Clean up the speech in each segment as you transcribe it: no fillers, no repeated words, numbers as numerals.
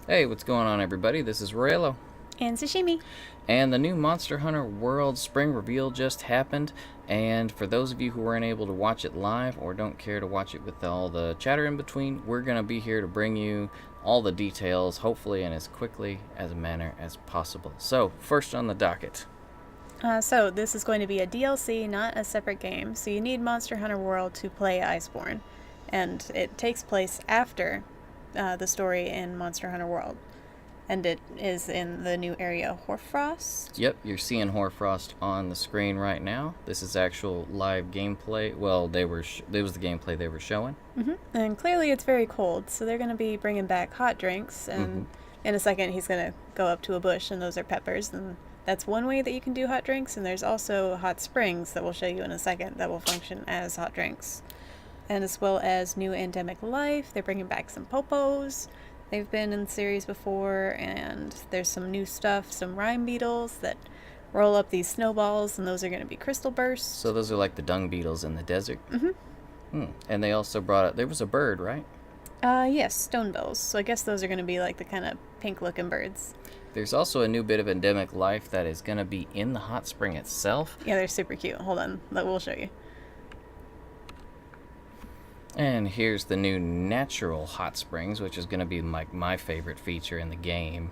Hey, what's going on, everybody? This is Raelo. And sashimi. And the new Monster Hunter World Spring reveal just happened. And for those of you who weren't able to watch it live or don't care to watch it with all the chatter in between, we're going to be here to bring you all the details, hopefully, and as quickly as a manner as possible. So, first on the docket. So this is going to be a DLC, not a separate game. So you need Monster Hunter World to play Iceborne. And it takes place after the story in Monster Hunter World. And it is in the new area Hoarfrost. Yep, you're seeing Hoarfrost on the screen right now. This is actual live gameplay. Well, it was the gameplay they were showing. And clearly it's very cold, so they're going to be bringing back hot drinks. And in a second he's going to go up to a bush, and those are peppers. And that's one way that you can do hot drinks. And there's also hot springs that we'll show you in a second that will function as hot drinks. And as well as new endemic life. They're bringing back some popos. They've been in the series before, and there's some new stuff, some rime beetles that roll up these snowballs, and those are going to be crystal bursts. So those are like the dung beetles in the desert? And they also brought up, there was a bird, right? Yes, stone bells. So I guess those are going to be like the kind of pink-looking birds. There's also a new bit of endemic life that is going to be in the hot spring itself. Yeah, they're super cute. Hold on, we'll show you. And here's the new natural hot springs, which is going to be my favorite feature in the game.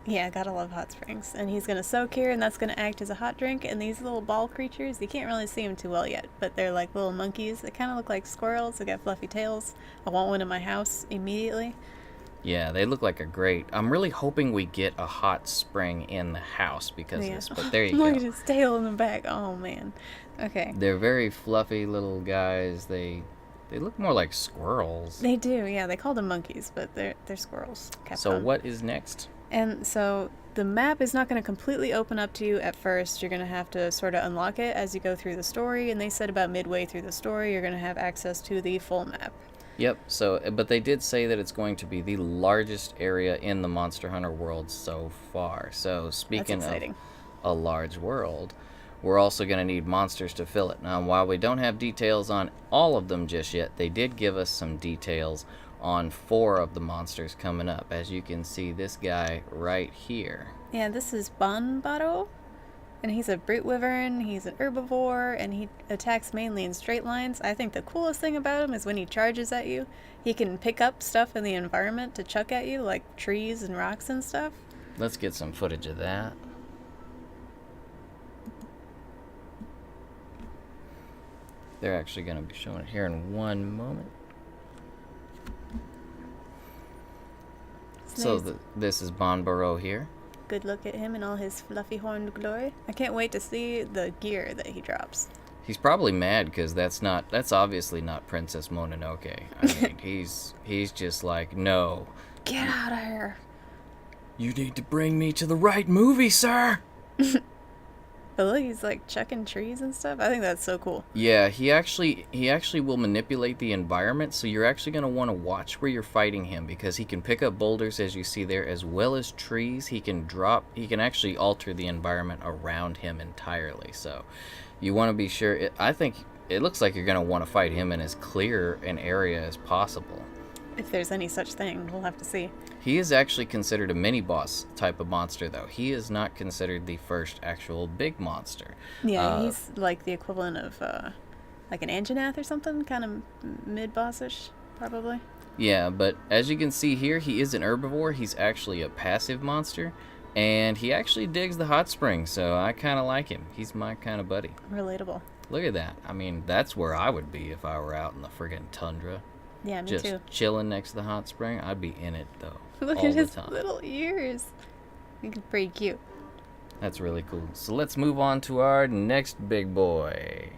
Yeah, gotta love hot springs. And he's going to soak here, and that's going to act as a hot drink. And these little ball creatures, you can't really see them too well yet, but they're like little monkeys. They kind of look like squirrels. They got fluffy tails. I want one in my house immediately. Yeah, they look like a great... I'm really hoping we get a hot spring in the house because of this, but there you Look go. at his tail in the back. Oh, man. Okay. They're very fluffy little guys. They look more like squirrels. They do, yeah. They call them monkeys, but they're squirrels. So what is next? And so the map is not going to completely open up to you at first. You're going to have to sort of unlock it as you go through the story. And they said about midway through the story, you're going to have access to the full map. Yep, but they did say that it's going to be the largest area in the Monster Hunter world so far. So speaking of a large world, we're also going to need monsters to fill it. Now, while we don't have details on all of them just yet, they did give us some details on 4 of the monsters coming up. As you can see, this guy right here. Yeah, this is Banbaro. And he's a brute wyvern, he's an herbivore, and he attacks mainly in straight lines. I think the coolest thing about him is when he charges at you, he can pick up stuff in the environment to chuck at you, like trees and rocks and stuff. Let's get some footage of that. They're actually going to be showing it here in one moment. So this is Banbaro here. Good look at him in all his fluffy horned glory. I can't wait to see the gear that he drops. He's probably mad because that's obviously not Princess Mononoke. I mean, he's just like, no. Get out of here. You need to bring me to the right movie, sir. But look, he's like chucking trees and stuff. I think that's so cool. Yeah, he actually will manipulate the environment, so you're actually going to want to watch where you're fighting him because he can pick up boulders, as you see there, as well as trees. He can actually alter the environment around him entirely. So you want to be sure. I think it looks like you're going to want to fight him in as clear an area as possible. If there's any such thing, we'll have to see. He is actually considered a mini-boss type of monster, though. He is not considered the first actual big monster. Yeah, he's like the equivalent of like an Anjanath or something, kind of mid-bossish, probably. Yeah, but as you can see here, he is an herbivore. He's actually a passive monster, and he actually digs the hot springs, so I kind of like him. He's my kind of buddy. Relatable. Look at that. I mean, that's where I would be if I were out in the friggin' tundra. Yeah, me just too. Chilling next to the hot spring. I'd be in it, though. Look all at his the time. little ears. He's pretty cute. That's really cool. So let's move on to our next big boy.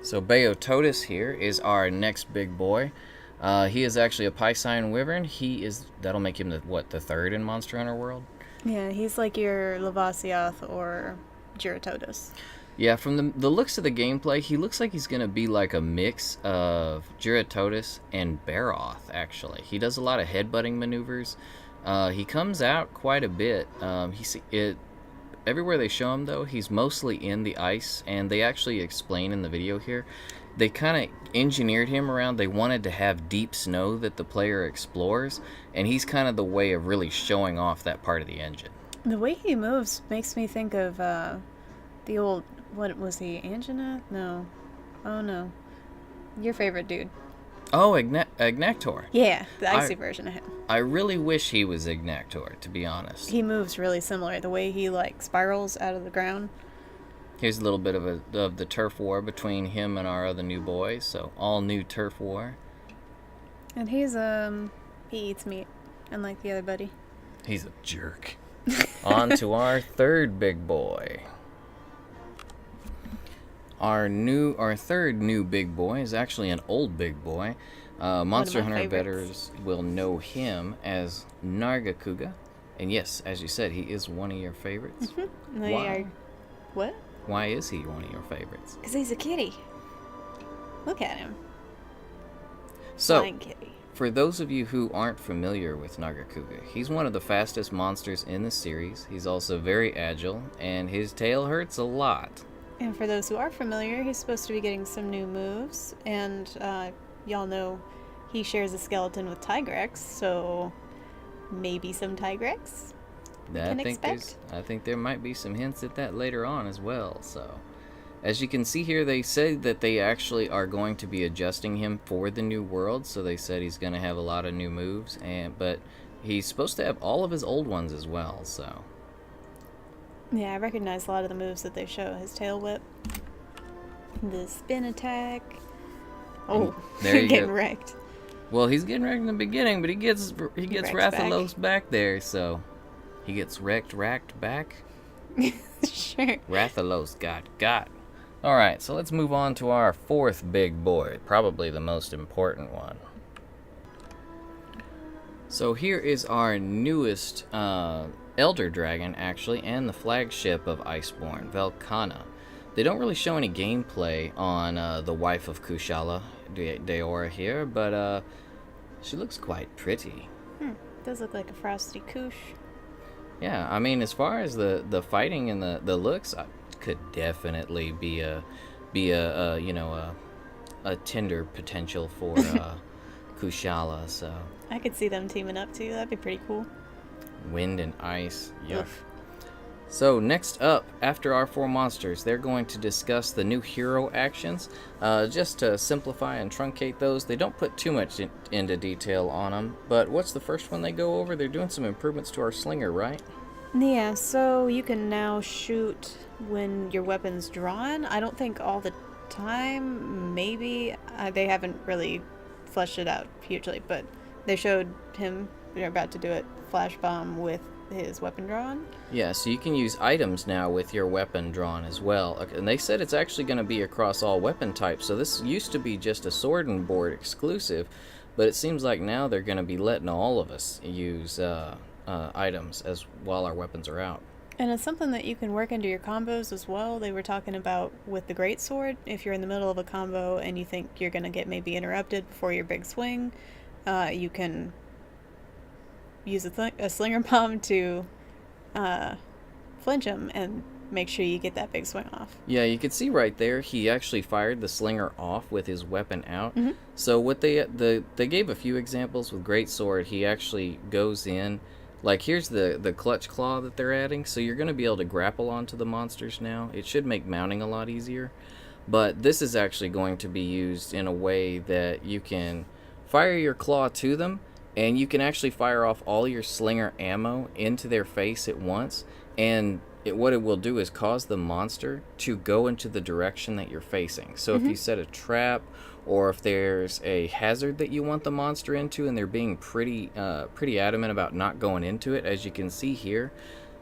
So Beototus here is our next big boy. He is actually a Piscine Wyvern. That'll make him the 3rd in Monster Hunter World? Yeah, he's like your Lavasiath or Giratotus. Yeah, from the looks of the gameplay, he looks like he's going to be like a mix of Giratotus and Baroth, actually. He does a lot of headbutting maneuvers. He comes out quite a bit. Everywhere they show him, though, he's mostly in the ice, and they actually explain in the video here they kind of engineered him around. They wanted to have deep snow that the player explores, and he's kind of the way of really showing off that part of the engine. The way he moves makes me think of the old, what was he, Anjanath? No. Oh no. Your favorite dude. Oh, Ignactor. Yeah, the icy version of him. I really wish he was Ignactor, to be honest. He moves really similar. The way he like spirals out of the ground. Here's a little bit of the turf war between him and our other new boys. So all new turf war. And he's he eats meat, unlike the other buddy. He's a jerk. On to our third big boy. Our third new big boy is actually an old big boy. Monster Hunter veterans will know him as Nargacuga. And yes, as you said, he is one of your favorites. Mm-hmm. Why? What? Why is he one of your favorites? Because he's a kitty. Look at him. So, Flying kitty. For those of you who aren't familiar with Nargacuga, he's one of the fastest monsters in the series. He's also very agile, and his tail hurts a lot. And for those who are familiar, he's supposed to be getting some new moves, and y'all know he shares a skeleton with Tigrex, so maybe some Tigrex I think there might be some hints at that later on as well. So, as you can see here, they said that they actually are going to be adjusting him for the new world, so they said he's going to have a lot of new moves, but he's supposed to have all of his old ones as well, so... Yeah, I recognize a lot of the moves that they show. His tail whip, the spin attack. Oh, there you getting go. Wrecked. Well, he's getting wrecked in the beginning, but he gets Rathalos back there, so he gets racked back. Sure. Rathalos got. All right, so let's move on to our fourth big boy, probably the most important one. So here is our newest Elder Dragon, actually, and the flagship of Iceborne, Velkhana. They don't really show any gameplay on the wife of Kushala, Deora here, but she looks quite pretty. Does look like a frosty Kush. Yeah, I mean, as far as the fighting and the looks, could definitely be a Tinder potential for Kushala. So I could see them teaming up too. That'd be pretty cool. Wind and ice. Yuck. So next up, after our four monsters, they're going to discuss the new hero actions. Just to simplify and truncate those, they don't put too much into detail on them. But what's the first one they go over? They're doing some improvements to our slinger, right? Yeah, so you can now shoot when your weapon's drawn. I don't think all the time. Maybe they haven't really fleshed it out hugely, but they showed him. They're about to do it. Flash bomb with his weapon drawn. Yeah, so you can use items now with your weapon drawn as well. And they said it's actually going to be across all weapon types. So this used to be just a sword and board exclusive, but it seems like now they're going to be letting all of us use items as while our weapons are out. And it's something that you can work into your combos as well. They were talking about with the greatsword, if you're in the middle of a combo and you think you're going to get maybe interrupted before your big swing, you can use a slinger bomb to flinch him and make sure you get that big swing off. Yeah, you can see right there, he actually fired the slinger off with his weapon out. Mm-hmm. So what they gave a few examples with greatsword. He actually goes in, like here's the clutch claw that they're adding. So you're going to be able to grapple onto the monsters now. It should make mounting a lot easier. But this is actually going to be used in a way that you can fire your claw to them, and you can actually fire off all your slinger ammo into their face at once. And what it will do is cause the monster to go into the direction that you're facing. So if you set a trap, or if there's a hazard that you want the monster into, and they're being pretty adamant about not going into it, as you can see here,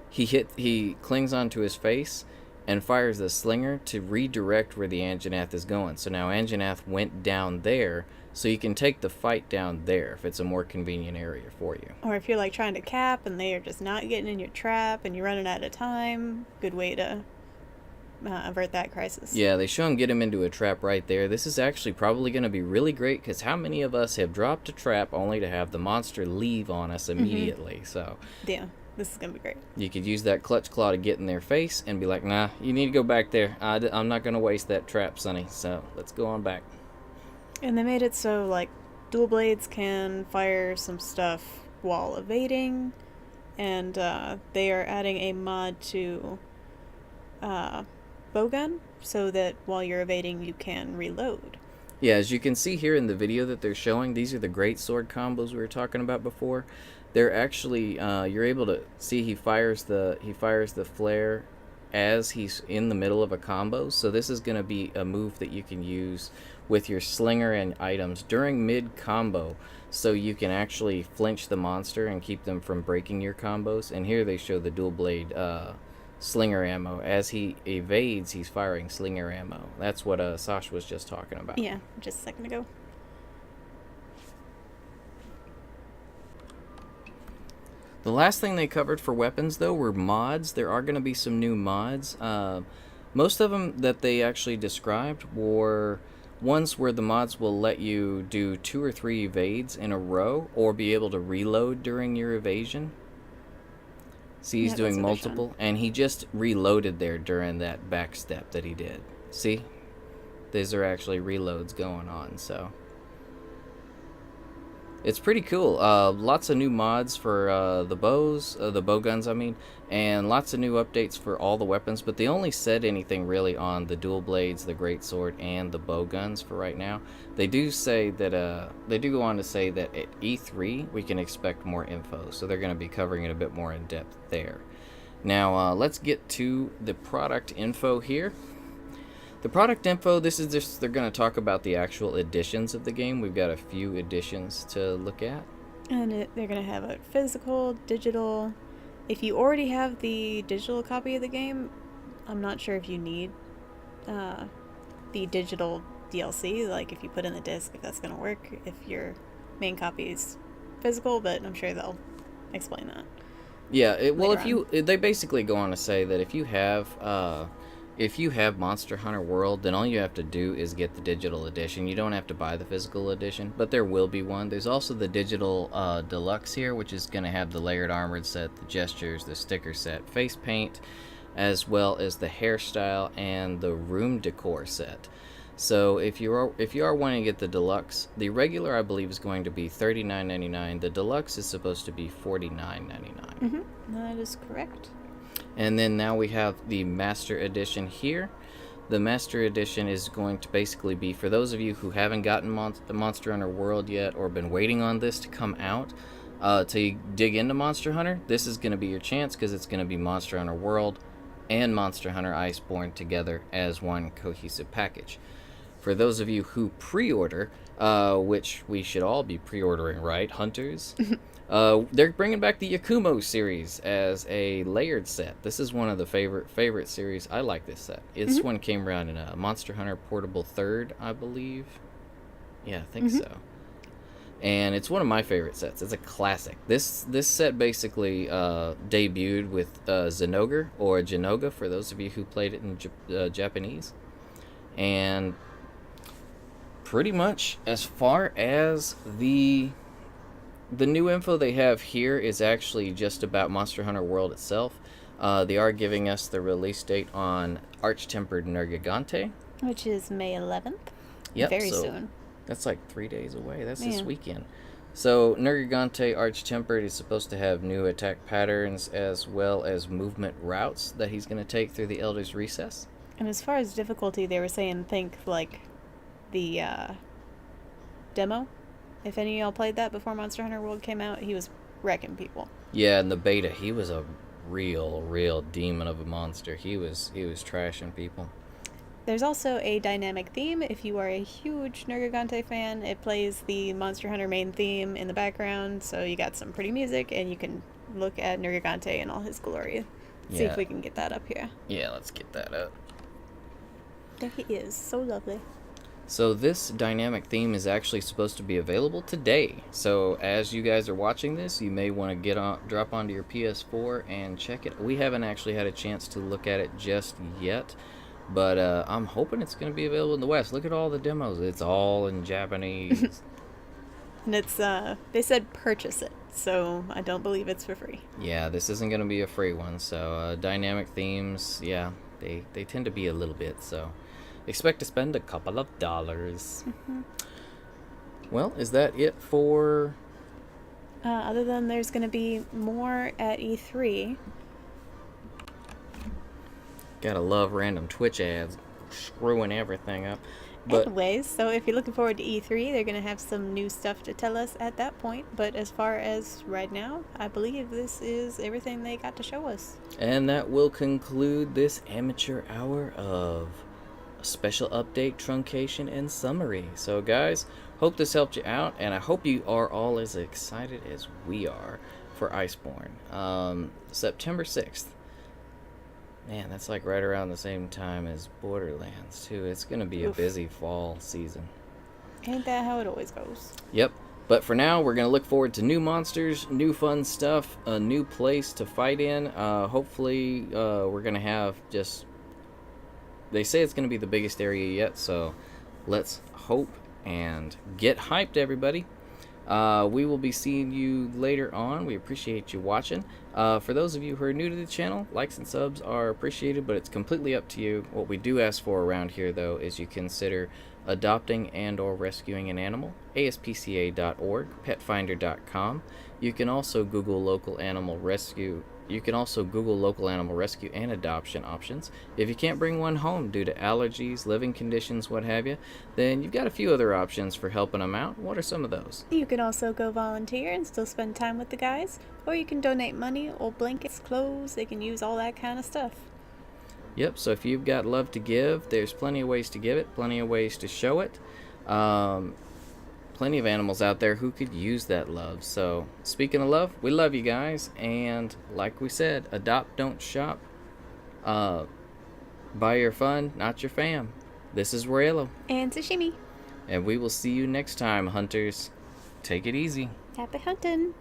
he clings onto his face and fires the slinger to redirect where the Anjanath is going. So now Anjanath went down there, so you can take the fight down there if it's a more convenient area for you. Or if you're like trying to cap and they are just not getting in your trap and you're running out of time, good way to avert that crisis. Yeah, they show him get him into a trap right there. This is actually probably going to be really great, because how many of us have dropped a trap only to have the monster leave on us immediately? So yeah. this is going to be great. You could use that clutch claw to get in their face and be like, nah, you need to go back there. I'm not going to waste that trap, Sonny, so let's go on back. And they made it so, like, dual blades can fire some stuff while evading, and they are adding a mod to bowgun so that while you're evading you can reload. Yeah, as you can see here in the video that they're showing, these are the great sword combos we were talking about before. They're actually you're able to see he fires the flare as he's in the middle of a combo. So this is going to be a move that you can use with your slinger and items during mid combo, so you can actually flinch the monster and keep them from breaking your combos. And here they show the dual blade slinger ammo. As he evades, he's firing slinger ammo. That's what Sasha was just talking about. Yeah, just a second ago. The last thing they covered for weapons, though, were mods. There are going to be some new mods. Most of them that they actually described were ones where the mods will let you do 2 or 3 evades in a row or be able to reload during your evasion. See, he's doing multiple, and he just reloaded there during that back step that he did. See? These are actually reloads going on, so it's pretty cool. Lots of new mods for the bows, the bow guns, I mean, and lots of new updates for all the weapons, but they only said anything really on the dual blades, the greatsword, and the bow guns for right now. They do say that, they do go on to say that at E3 we can expect more info, so they're going to be covering it a bit more in depth there. Now, let's get to the product info here. The product info, this is just, they're going to talk about the actual editions of the game. We've got a few editions to look at. And they're going to have a physical, digital. If you already have the digital copy of the game, I'm not sure if you need the digital DLC, like if you put in the disc, if that's going to work, if your main copy is physical, but I'm sure they'll explain that. Yeah, well, they basically go on to say that if you have Monster Hunter World, then all you have to do is get the digital edition. You don't have to buy the physical edition, but there will be one. There's also the digital deluxe here, which is going to have the layered armored set, the gestures, the sticker set, face paint, as well as the hairstyle and the room decor set. So if you are wanting to get the deluxe, the regular I believe is going to be $39.99. The deluxe is supposed to be $49.99. Mm-hmm. That is correct. And then now we have the Master Edition here. The Master Edition is going to basically be for those of you who haven't gotten the Monster Hunter World yet or been waiting on this to come out to dig into Monster Hunter. This is going to be your chance because it's going to be Monster Hunter World and Monster Hunter Iceborne together as one cohesive package. For those of you who pre-order, which we should all be pre-ordering, right, hunters? They're bringing back the Yakumo series as a layered set. This is one of the favorite series. I like this set. This one came around in a Monster Hunter Portable 3rd, I believe. Yeah, I think so. And it's one of my favorite sets. It's a classic. This set basically debuted with Zenogre, or Genoga, for those of you who played it in Japanese. And pretty much as far as the new info they have here is actually just about Monster Hunter World itself. They are giving us the release date on Arch-Tempered Nargacugga, which is May 11th. Yep, very soon. That's like 3 days away. That's this weekend. So Nargacugga Arch-Tempered is supposed to have new attack patterns as well as movement routes that he's going to take through the Elder's Recess. And as far as difficulty, they were saying think like the demo. If any of y'all played that before Monster Hunter World came out, he was wrecking people. Yeah, in the beta, he was a real demon of a monster. He was trashing people. There's also a dynamic theme. If you are a huge Nargacugga fan, it plays the Monster Hunter main theme in the background, so you got some pretty music, and you can look at Nargacugga in all his glory. See if we can get that up here. Yeah, let's get that up. There he is. So lovely. So this dynamic theme is actually supposed to be available today. So as you guys are watching this, you may want to drop onto your PS4 and check it. We haven't actually had a chance to look at it just yet, but I'm hoping it's going to be available in the West. Look at all the demos. It's all in Japanese. And it's, they said purchase it, so I don't believe it's for free. Yeah, this isn't going to be a free one, so dynamic themes, yeah, they tend to be a little bit, so expect to spend a couple of dollars. Mm-hmm. Well, is that it for... Other than there's going to be more at E3. Gotta love random Twitch ads screwing everything up. But anyways, so if you're looking forward to E3, they're going to have some new stuff to tell us at that point. But as far as right now, I believe this is everything they got to show us. And that will conclude this amateur hour of a special update, truncation, and summary. So guys, hope this helped you out, and I hope you are all as excited as we are for Iceborne. September 6th. Man, that's like right around the same time as Borderlands, too. It's going to be a busy fall season. Ain't that how it always goes? Yep. But for now, we're going to look forward to new monsters, new fun stuff, a new place to fight in. Hopefully, we're going to have just... They say it's going to be the biggest area yet, so let's hope and get hyped, everybody. We will be seeing you later on. We appreciate you watching. For those of you who are new to the channel, likes and subs are appreciated, but it's completely up to you. What we do ask for around here, though, is you consider adopting and or rescuing an animal. ASPCA.org, petfinder.com. You can also Google local animal rescue. You can also Google local animal rescue and adoption options. If you can't bring one home due to allergies, living conditions, what have you, then you've got a few other options for helping them out. What are some of those? You can also go volunteer and still spend time with the guys, or you can donate money, old blankets, clothes. They can use all that kind of stuff. Yep, so if you've got love to give, there's plenty of ways to give it, plenty of ways to show it. Plenty of animals out there who could use that love. So, speaking of love, we love you guys. And like we said, adopt, don't shop. Buy your fun, not your fam. This is Raelo. And Sashimi. And we will see you next time, hunters. Take it easy. Happy hunting.